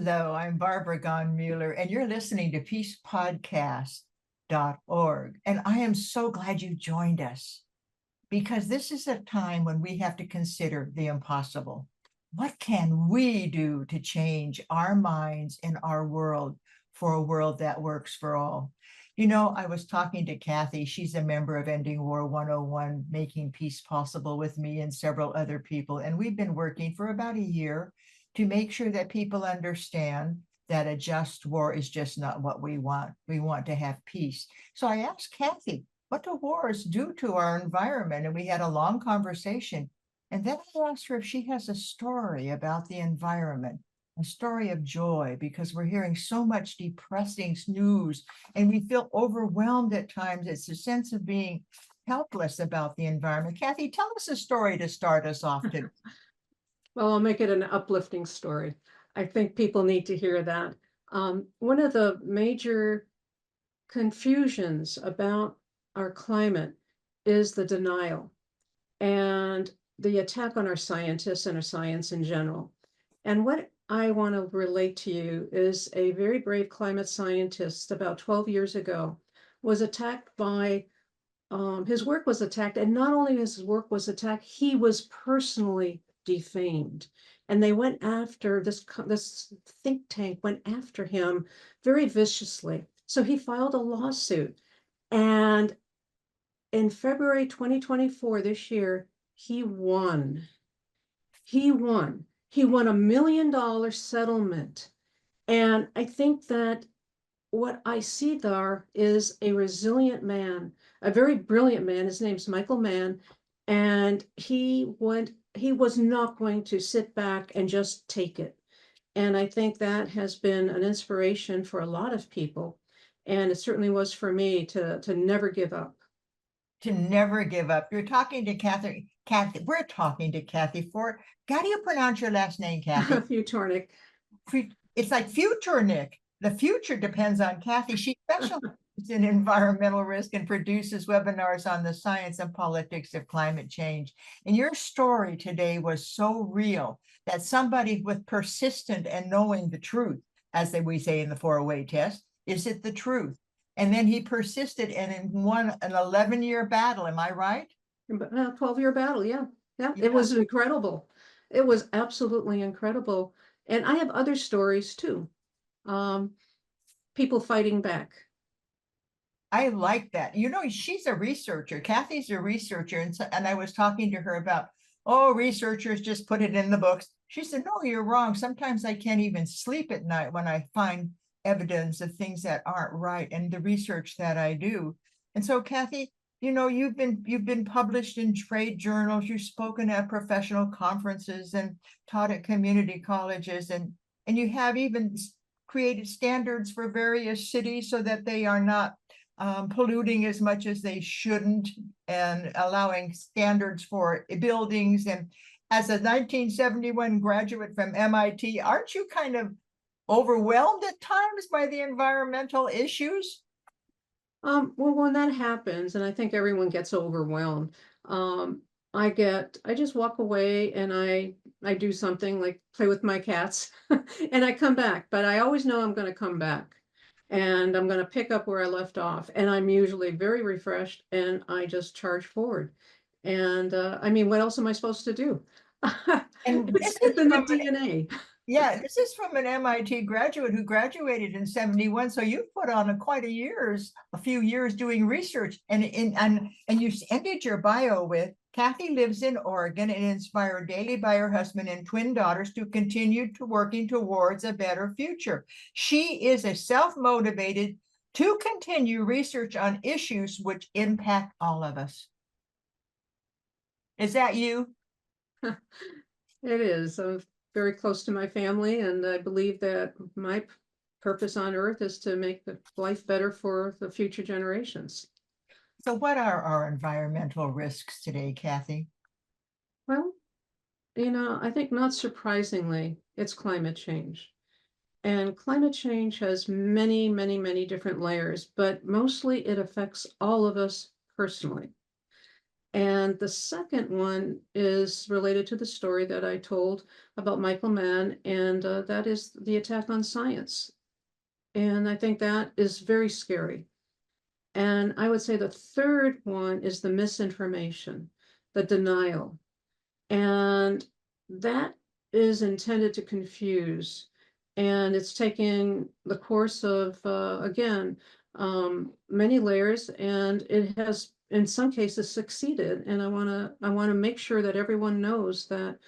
Hello, I'm Barbara Gone-Mueller, and you're listening to peacepodcast.org. And I am so glad you joined us because this is a time when we have to consider the impossible. What can we do to change our minds and our world for a world that works for all? You know, I was talking to Kathi. She's a member of Ending War 101, Making Peace Possible with me and several other people. And we've been working for about a year to make sure that people understand that a just war is just not what we want. We want to have peace. So I asked Kathi, what do wars do to our environment? And we had a long conversation. And then I asked her if she has a story about the environment, a story of joy, because we're hearing so much depressing news and we feel overwhelmed at times. It's a sense of being helpless about the environment. Kathi, tell us a story to start us off today. Well, I'll make it an uplifting story. I think people need to hear that. One of the major confusions about our climate is the denial and the attack on our scientists and our science in general. And what I want to relate to you is a very brave climate scientist about 12 years ago was attacked by, his work was attacked, and not only his work was attacked, he was personally defamed. And they went after this think tank went after him very viciously. So he filed a lawsuit. And in February 2024, this year, he won. He won. He won $1 million settlement. And I think that what I see there is a resilient man, a very brilliant man. His name's Michael Mann. And he was not going to sit back and just take it. And I think that has been an inspiration for a lot of people. And it certainly was for me to never give up. To never give up. You're talking to Kathi. We're talking to Kathi Ford. How do you pronounce your last name, Kathi? Futornick. It's like Futornick. The future depends on Kathi. She specializes in environmental risk and produces webinars on the science and politics of climate change. And your story today was so real that somebody with persistent and knowing the truth, as we say in the 408 test, is it the truth? And then he persisted and won an 11-year battle. Am I right? 12-year battle. Yeah. It was incredible. It was absolutely incredible. And I have other stories too. People fighting back. I like that. You know, she's a researcher. Kathi's a researcher. And I was talking to her about, oh, researchers just put it in the books. She said, no, you're wrong. Sometimes I can't even sleep at night when I find evidence of things that aren't right and the research that I do. And so, Kathi, you know, you've been published in trade journals, you've spoken at professional conferences and taught at community colleges, and you have even created standards for various cities so that they are not polluting as much as they shouldn't, and allowing standards for buildings. And as a 1971 graduate from MIT, aren't you kind of overwhelmed at times by the environmental issues? Well, when that happens, and I think everyone gets overwhelmed, I just walk away and I do something like play with my cats and I come back, but I always know I'm going to come back and I'm going to pick up where I left off. And I'm usually very refreshed and I just charge forward. And I mean, what else am I supposed to do? And It's in the DNA. Yeah, this is from an MIT graduate who graduated in 71. So you've put on quite a few years doing research. And you ended your bio with, Kathi lives in Oregon and inspired daily by her husband and twin daughters to continue to working towards a better future. She is a self-motivated to continue research on issues which impact all of us. Is that you? It is. I'm very close to my family, and I believe that my purpose on earth is to make the life better for the future generations. So what are our environmental risks today, Kathi? Well, I think not surprisingly, it's climate change. And climate change has many, many, many different layers, but mostly it affects all of us personally. And the second one is related to the story that I told about Michael Mann, and that is the attack on science. And I think that is very scary. And I would say the third one is the misinformation, the denial. And that is intended to confuse. And it's taking the course of, again, many layers, and it has, in some cases, succeeded. And I want to make sure that everyone knows that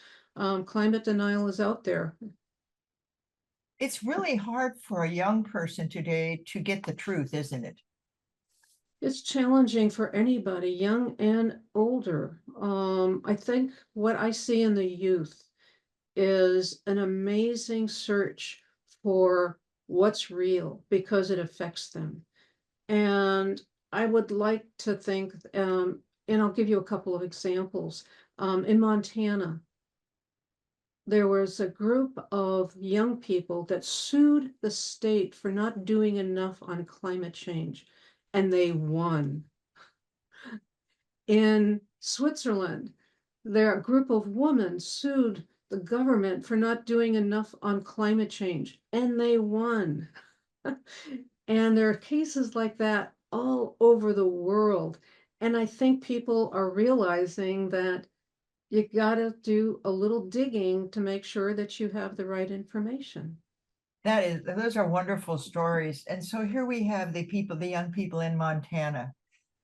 climate denial is out there. It's really hard for a young person today to get the truth, isn't it? It's challenging for anybody, young and older. I think what I see in the youth is an amazing search for what's real because it affects them. And I would like to think, and I'll give you a couple of examples. In Montana, there was a group of young people that sued the state for not doing enough on climate change, and they won. In Switzerland, there a group of women sued the government for not doing enough on climate change, and they won. And there are cases like that all over the world. And I think people are realizing that you gotta do a little digging to make sure that you have the right information. Those are wonderful stories. And so here we have the people, the young people in Montana.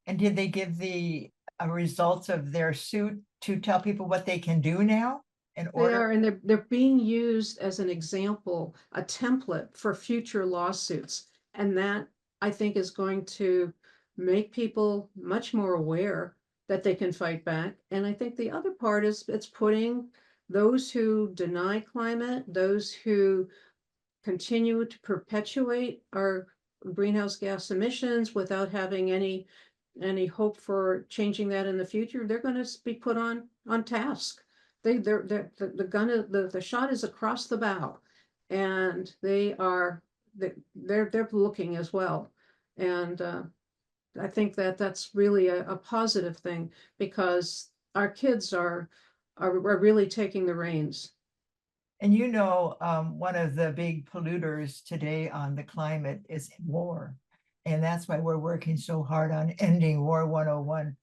And did they give the results of their suit to tell people what they can do now in They order? are, and they're being used as an example, a template for future lawsuits. And that, I think, is going to make people much more aware that they can fight back. And I think the other part is it's putting those who deny climate, those who continue to perpetuate our greenhouse gas emissions without having any hope for changing that in the future, they're going to be put on task. The gun is the shot is across the bow, and they're looking as well. And I think that that's really a positive thing because our kids are really taking the reins. And one of the big polluters today on the climate is war. And that's why we're working so hard on ending War 101.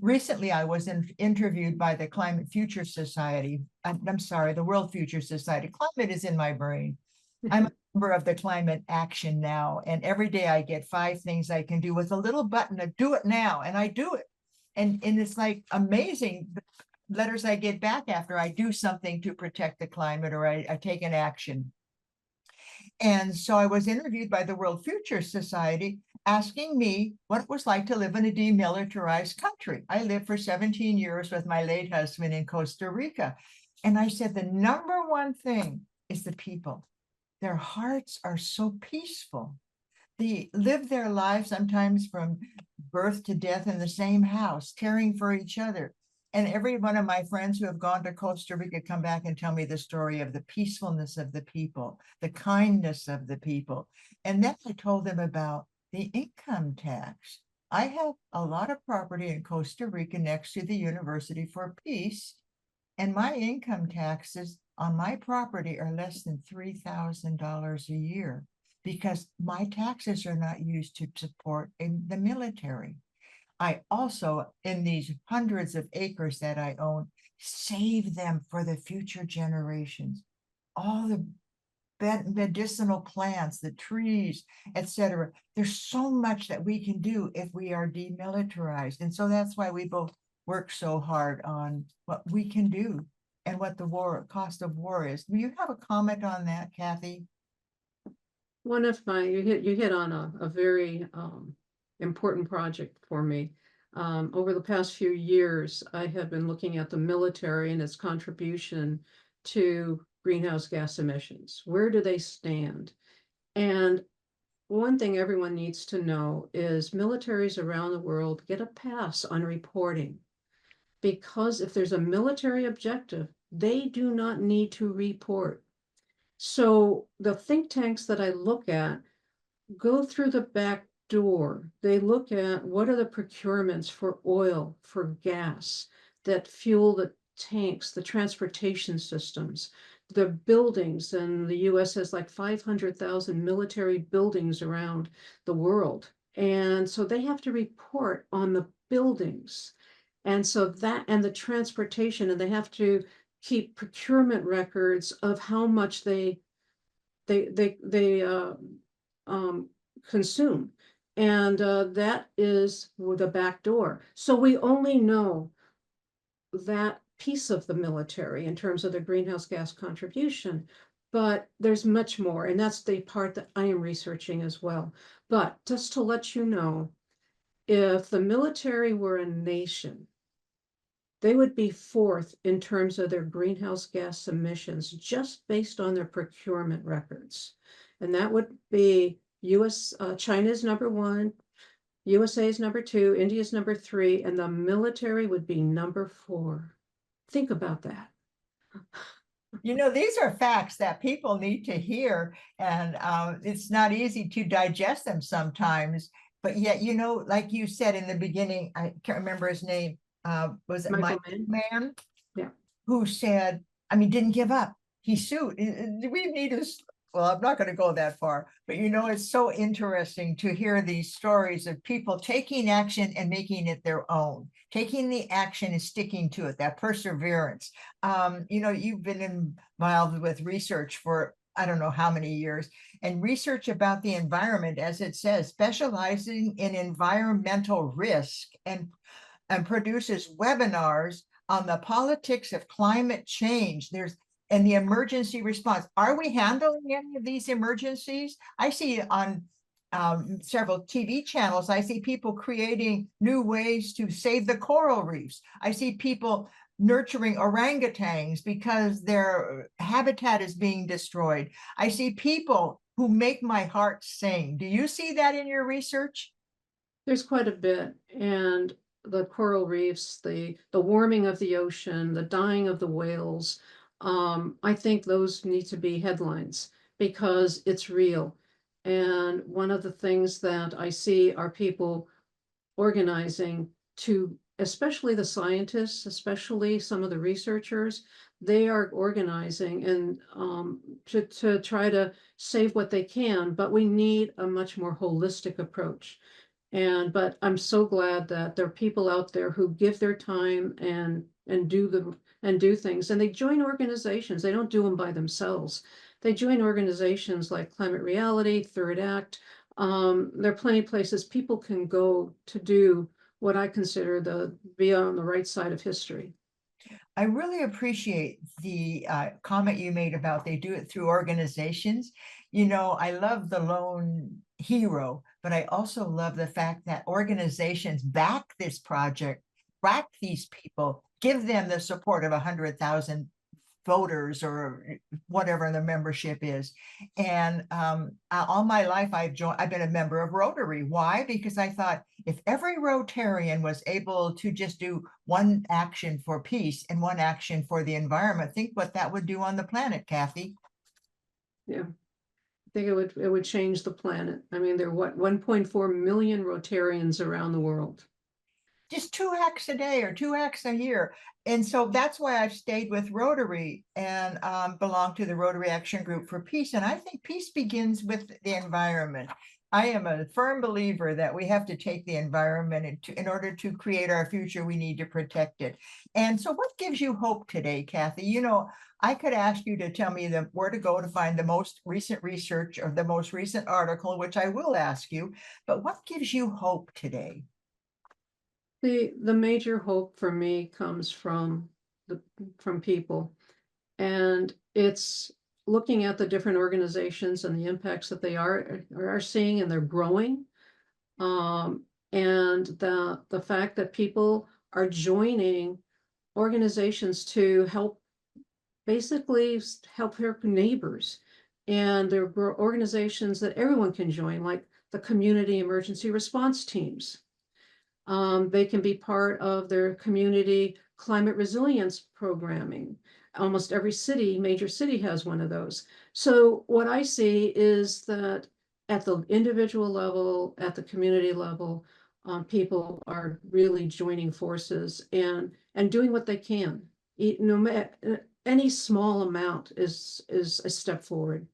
Recently, I was interviewed by the Climate Future Society. I'm sorry, the World Future Society. Climate is in my brain. I'm a member of the Climate Action Now, and every day I get 5 things I can do with a little button to do it now, and I do it. And it's like amazing letters I get back after I do something to protect the climate or I take an action. And so I was interviewed by the World Future Society asking me what it was like to live in a demilitarized country. I lived for 17 years with my late husband in Costa Rica. And I said, the number one thing is the people. Their hearts are so peaceful. They live their lives sometimes from birth to death in the same house, caring for each other. And every one of my friends who have gone to Costa Rica come back and tell me the story of the peacefulness of the people, the kindness of the people. And then I told them about the income tax. I have a lot of property in Costa Rica next to the University for Peace, and my income taxes on my property are less than $3,000 a year because my taxes are not used to support the military. I also, in these hundreds of acres that I own, save them for the future generations. All the medicinal plants, the trees, etc. There's so much that we can do if we are demilitarized. And so that's why we both work so hard on what we can do and what the cost of war is. Do you have a comment on that, Kathi? One of my, you hit on a very important project for me. Over the past few years, I have been looking at the military and its contribution to greenhouse gas emissions. Where do they stand? And one thing everyone needs to know is militaries around the world get a pass on reporting because if there's a military objective, they do not need to report. So the think tanks that I look at go through the back door. They look at what are the procurements for oil, for gas, that fuel the tanks, the transportation systems, the buildings, and the US has like 500,000 military buildings around the world. And so they have to report on the buildings. And so that, and the transportation, and they have to keep procurement records of how much they um, consume. And that is the back door. So we only know that piece of the military in terms of the greenhouse gas contribution, but there's much more. And that's the part that I am researching as well. But just to let you know, if the military were a nation, they would be fourth in terms of their greenhouse gas emissions, just based on their procurement records. And that would be China is number one, USA is number two, India is number three, and the military would be number four. Think about that. You know, these are facts that people need to hear, and it's not easy to digest them sometimes. But yet, you know, like you said in the beginning, I can't remember his name. Was it Michael Mike Mann? Mann? Yeah. Who said, I mean, didn't give up. He sued. We need to, well, I'm not going to go that far, but you know, it's so interesting to hear these stories of people taking action and making it their own, taking the action and sticking to it, that perseverance. You know, you've been involved with research for I don't know how many years, and research about the environment, as it says, specializing in environmental risk and produces webinars on the politics of climate change. And the emergency response. Are we handling any of these emergencies? I see on several TV channels, I see people creating new ways to save the coral reefs. I see people nurturing orangutans because their habitat is being destroyed. I see people who make my heart sing. Do you see that in your research? There's quite a bit. And the coral reefs, the warming of the ocean, the dying of the whales, I think those need to be headlines because it's real. And one of the things that I see are people organizing to, especially the scientists, especially some of the researchers, they are organizing and to try to save what they can, but we need a much more holistic approach. But I'm so glad that there are people out there who give their time and do things, and they join organizations. They don't do them by themselves. They join organizations like Climate Reality, Third Act. There are plenty of places people can go to do what I consider the be on the right side of history. I really appreciate the comment you made about they do it through organizations. You know, I love the lone hero, but I also love the fact that organizations back this project, back these people, give them the support of 100,000 voters or whatever the membership is. And all my life I've been a member of Rotary. Why? Because I thought if every Rotarian was able to just do one action for peace and one action for the environment, think what that would do on the planet, Kathi. Yeah, I think it would change the planet. I mean, there are what 1.4 million Rotarians around the world. Just 2 acts a day or 2 acts a year. And so that's why I've stayed with Rotary and belong to the Rotary Action Group for Peace. And I think peace begins with the environment. I am a firm believer that we have to take the environment in order to create our future, we need to protect it. And so what gives you hope today, Kathi? You know, I could ask you to tell me where to go to find the most recent research or the most recent article, which I will ask you, but what gives you hope today? The major hope for me comes from people, and it's looking at the different organizations and the impacts that they are seeing, and they're growing. And the fact that people are joining organizations to help, basically help their neighbors. And there are organizations that everyone can join, like the community emergency response teams. They can be part of their community climate resilience programming. Almost every major city has one of those. So what I see is that at the individual level, at the community level, people are really joining forces and doing what they can. No matter any small amount is a step forward.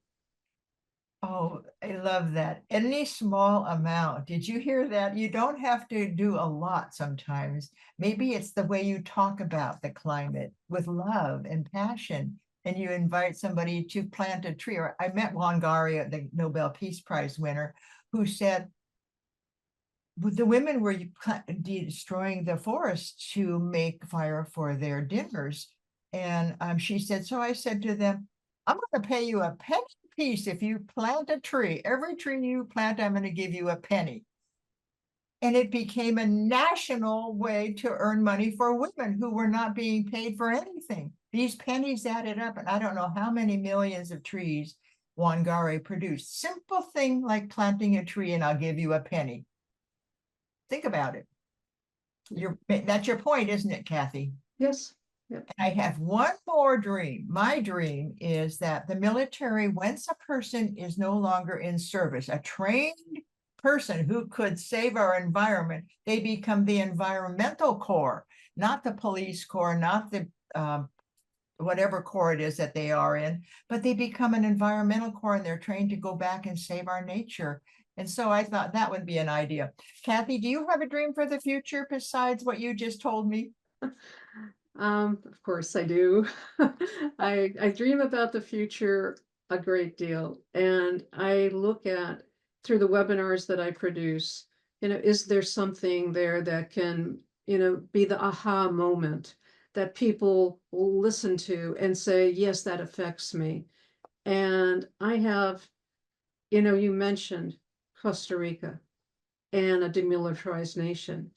Oh, I love that. Any small amount. Did you hear that? You don't have to do a lot sometimes. Maybe it's the way you talk about the climate with love and passion, and you invite somebody to plant a tree. Or I met Wangari, the Nobel Peace Prize winner, who said the women were destroying the forest to make fire for their dinners. And she said, so I said to them, I'm going to pay you a penny piece if you plant a tree. Every tree you plant, I'm going to give you a penny. And it became a national way to earn money for women who were not being paid for anything. These pennies added up, and I don't know how many millions of trees Wangari produced. Simple thing like planting a tree, and I'll give you a penny. Think about it. That's your point, isn't it, Kathy? Yes. Yep. I have one more dream. My dream is that the military, once a person is no longer in service, a trained person who could save our environment, they become the environmental corps, not the police corps, not the whatever corps it is that they are in, but they become an environmental corps and they're trained to go back and save our nature. And so I thought that would be an idea. Kathy, do you have a dream for the future besides what you just told me? Of course I do. I dream about the future a great deal, and I look at through the webinars that I produce, is there something there that can, be the aha moment that people will listen to and say, yes, that affects me. And I have, you mentioned Costa Rica and a demilitarized nation.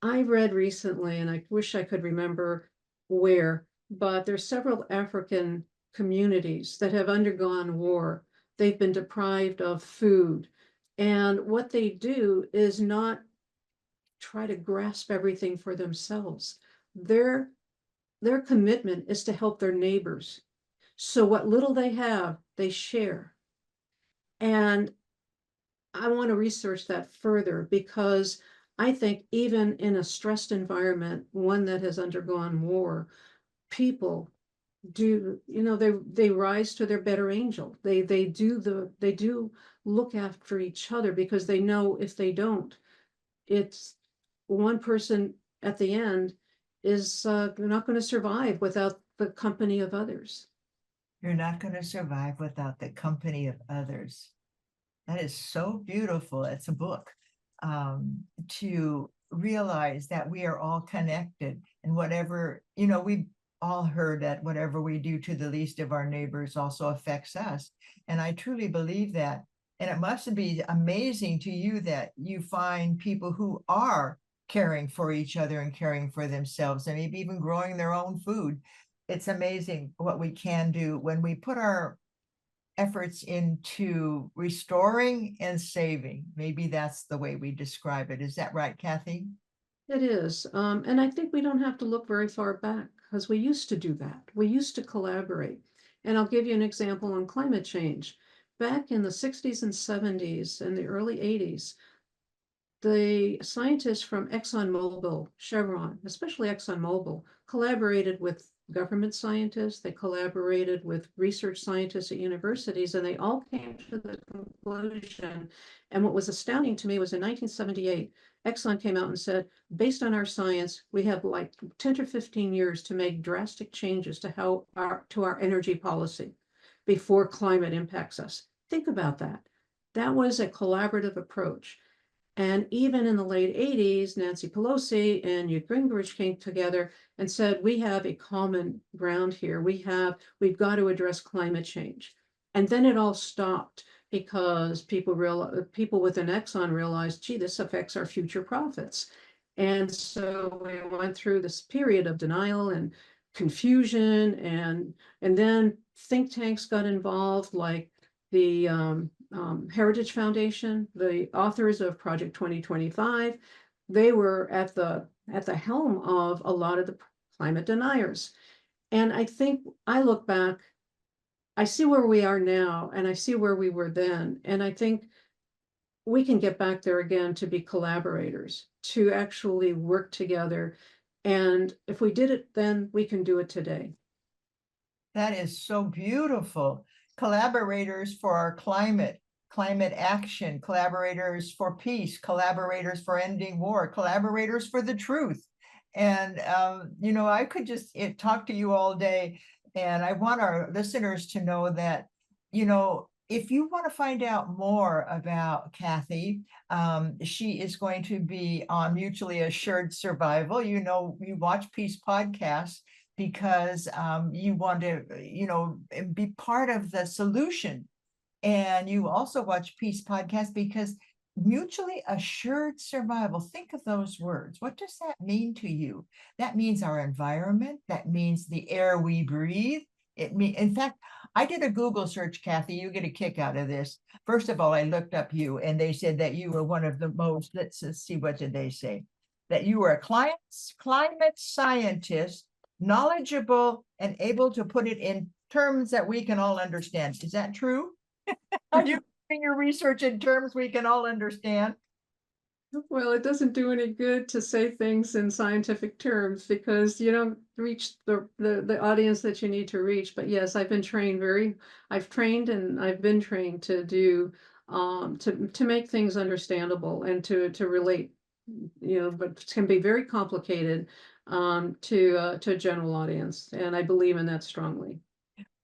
I read recently, and I wish I could remember where, but there's several African communities that have undergone war. They've been deprived of food. And what they do is not try to grasp everything for themselves. Their commitment is to help their neighbors. So what little they have, they share. And I want to research that further because I think even in a stressed environment, one that has undergone war, people do, they rise to their better angel. They do look after each other because they know if they don't, it's one person at the end is not going to survive without the company of others. You're not going to survive without the company of others. That is so beautiful. It's a book to realize that we are all connected, and whatever, we've all heard that whatever we do to the least of our neighbors also affects us. And I truly believe that. And it must be amazing to you that you find people who are caring for each other and caring for themselves and maybe even growing their own food. It's amazing what we can do when we put our efforts into restoring and saving. Maybe that's the way we describe it. Is that right, Kathy? It is. And I think we don't have to look very far back because we used to do that. We used to collaborate. And I'll give you an example on climate change. Back in the 60s and 70s and the early 80s, the scientists from ExxonMobil, Chevron, especially ExxonMobil, collaborated with government scientists, they collaborated with research scientists at universities, and they all came to the conclusion. And what was astounding to me was in 1978, Exxon came out and said, based on our science, we have like 10 or 15 years to make drastic changes to our energy policy before climate impacts us. Think about that. That was a collaborative approach. And even in the late 80s, Nancy Pelosi and Newt Gingrich came together and said, we have a common ground here. We've got to address climate change. And then it all stopped because people within Exxon realized, gee, this affects our future profits. And so we went through this period of denial and confusion, and then think tanks got involved, like the Heritage Foundation, the authors of Project 2025. They were at the helm of a lot of the climate deniers. And I think I look back, I see where we are now, and I see where we were then. And I think we can get back there again to be collaborators, to actually work together. And if we did it then, we can do it today. That is so beautiful. Collaborators for our climate, climate action, collaborators for peace, collaborators for ending war, collaborators for the truth. And, you know, I could just talk to you all day. And I want our listeners to know that, you know, if you want to find out more about Kathi, she is going to be on Mutually Assured Survival. You know, you watch Peace podcasts because you want to, you know, be part of the solution. And you also watch Peace Podcast because mutually assured survival. Think of those words. What does that mean to you? That means our environment. That means the air we breathe. In fact, I did a Google search, Kathi. You get a kick out of this. First of all, I looked up you, and they said that you were one of the most. Let's see, what did they say? That you were a climate scientist, knowledgeable, and able to put it in terms that we can all understand. Is that true? Are you doing your research in terms we can all understand? Well, it doesn't do any good to say things in scientific terms because you don't reach the audience that you need to reach. But yes, I've trained and I've been trained to do to make things understandable and to relate, you know, but can be very complicated to a general audience. And I believe in that strongly.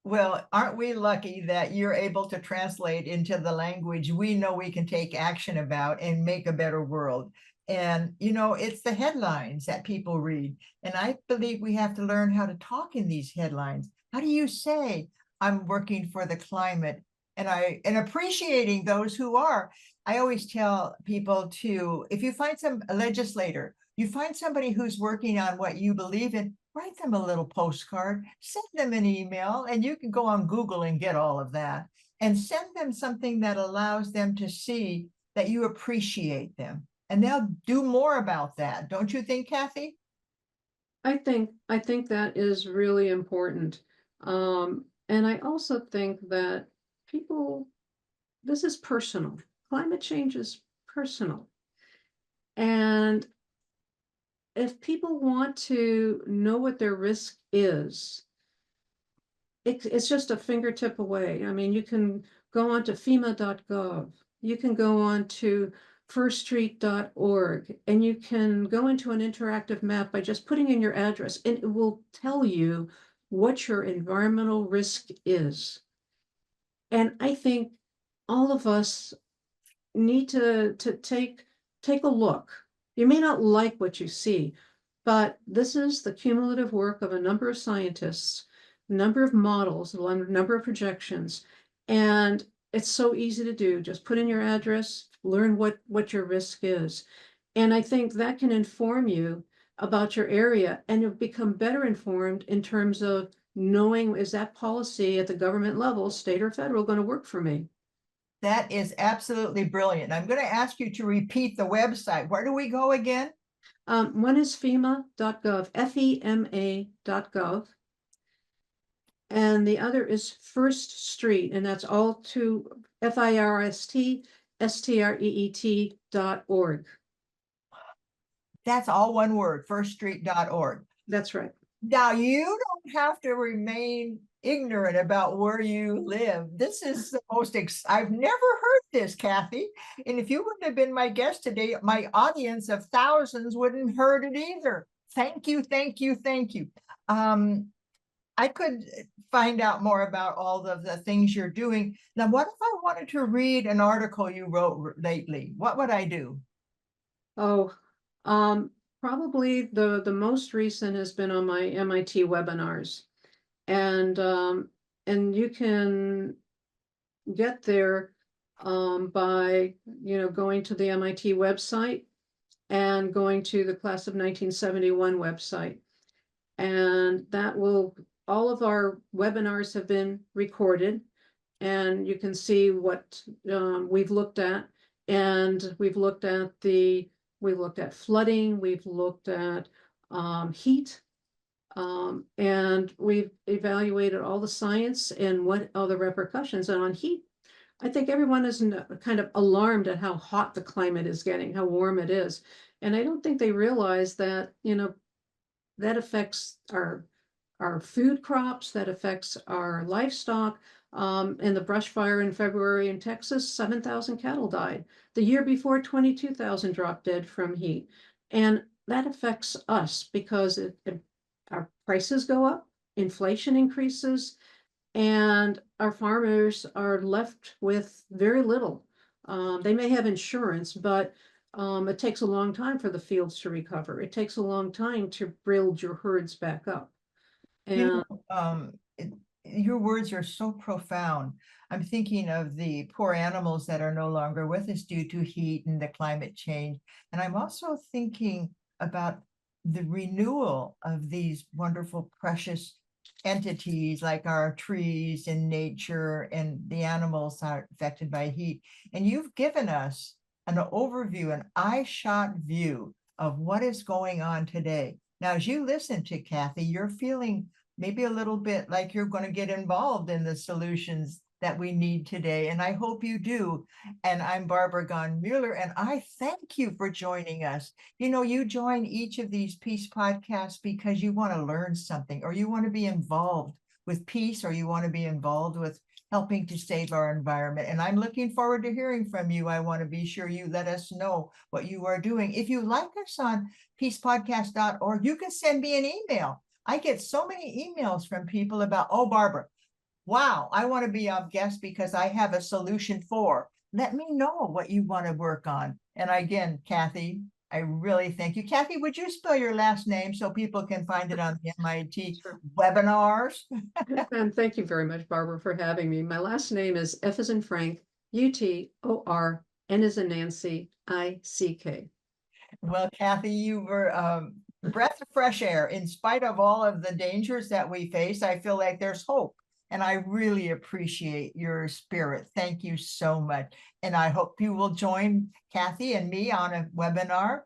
Well, aren't we lucky that you're able to translate into the language we know we can take action about and make a better world? And, you know, it's the headlines that people read. And I believe we have to learn how to talk in these headlines. How do you say, I'm working for the climate and appreciating those who are? I always tell people to, if you find a legislator, you find somebody who's working on what you believe in, write them a little postcard, send them an email, and you can go on Google and get all of that, and send them something that allows them to see that you appreciate them. And they'll do more about that. Don't you think, Kathi? I think that is really important. And I also think that people, this is personal. Climate change is personal. And if people want to know what their risk is, it's just a fingertip away. I mean, you can go on to FEMA.gov. You can go on to firststreet.org, and you can go into an interactive map by just putting in your address, and it will tell you what your environmental risk is. And I think all of us need to take a look. You may not like what you see, but this is the cumulative work of a number of scientists, number of models, a number of projections, and it's so easy to do. Just put in your address, learn what your risk is. And I think that can inform you about your area, and you'll become better informed in terms of knowing, is that policy at the government level, state or federal, going to work for me? That is absolutely brilliant. I'm going to ask you to repeat the website. Where do we go again? One is FEMA.gov, FEMA.gov. And the other is First Street, and that's all to FIRSTSTREET.org. That's all one word, firststreet.org. That's right. Now, you don't have to remain ignorant about where you live. This is the most, I've never heard this, Kathi. And if you wouldn't have been my guest today, my audience of thousands wouldn't heard it either. Thank you, thank you, thank you. I could find out more about all of the things you're doing. Now, what if I wanted to read an article you wrote lately? What would I do? Oh, probably the most recent has been on my MIT webinars. And you can get there by, you know, going to the MIT website and going to the Class of 1971 website. And that will, all of our webinars have been recorded, and you can see what we've looked at. And we've looked at flooding, we've looked at heat, and we've evaluated all the science and what are the repercussions. And on heat, I think everyone is kind of alarmed at how hot the climate is getting, how warm it is. And I don't think they realize that, that affects our food crops, that affects our livestock. In the brush fire in February in Texas, 7,000 cattle died. The year before, 22,000 dropped dead from heat. And that affects us because our prices go up, inflation increases, and our farmers are left with very little. They may have insurance, but it takes a long time for the fields to recover. It takes a long time to build your herds back up. You And know, your words are so profound. I'm thinking of the poor animals that are no longer with us due to heat and the climate change. And I'm also thinking about the renewal of these wonderful, precious entities like our trees and nature and the animals are affected by heat. And you've given us an overview, an eye-shot view of what is going on today. Now, as you listen to Kathi, you're feeling maybe a little bit like you're going to get involved in the solutions that we need today. And I hope you do. And I'm Barbara Gon Mueller, and I thank you for joining us. You know, you join each of these peace podcasts because you want to learn something, or you want to be involved with peace, or you want to be involved with helping to save our environment. And I'm looking forward to hearing from you. I want to be sure you let us know what you are doing. If you like us on peacepodcast.org, you can send me an email. I get so many emails from people about, oh, Barbara, wow, I want to be a guest because I have a solution for. Let me know what you want to work on. And again, Kathi, I really thank you. Kathi, would you spell your last name so people can find it on the MIT sure. webinars? And thank you very much, Barbara, for having me. My last name is F as in Frank, Utor, N as in Nancy, ICK. Well, Kathi, you were breath of fresh air. In spite of all of the dangers that we face, I feel like there's hope. And I really appreciate your spirit. Thank you so much. And I hope you will join Kathi and me on a webinar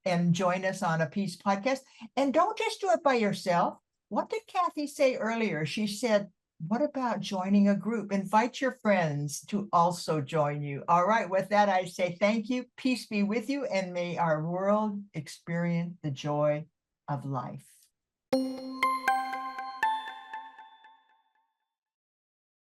and join us on a peace podcast. And don't just do it by yourself. What did Kathi say earlier? She said, what about joining a group? Invite your friends to also join you. All right, with that, I say thank you. Peace be with you, and may our world experience the joy of life.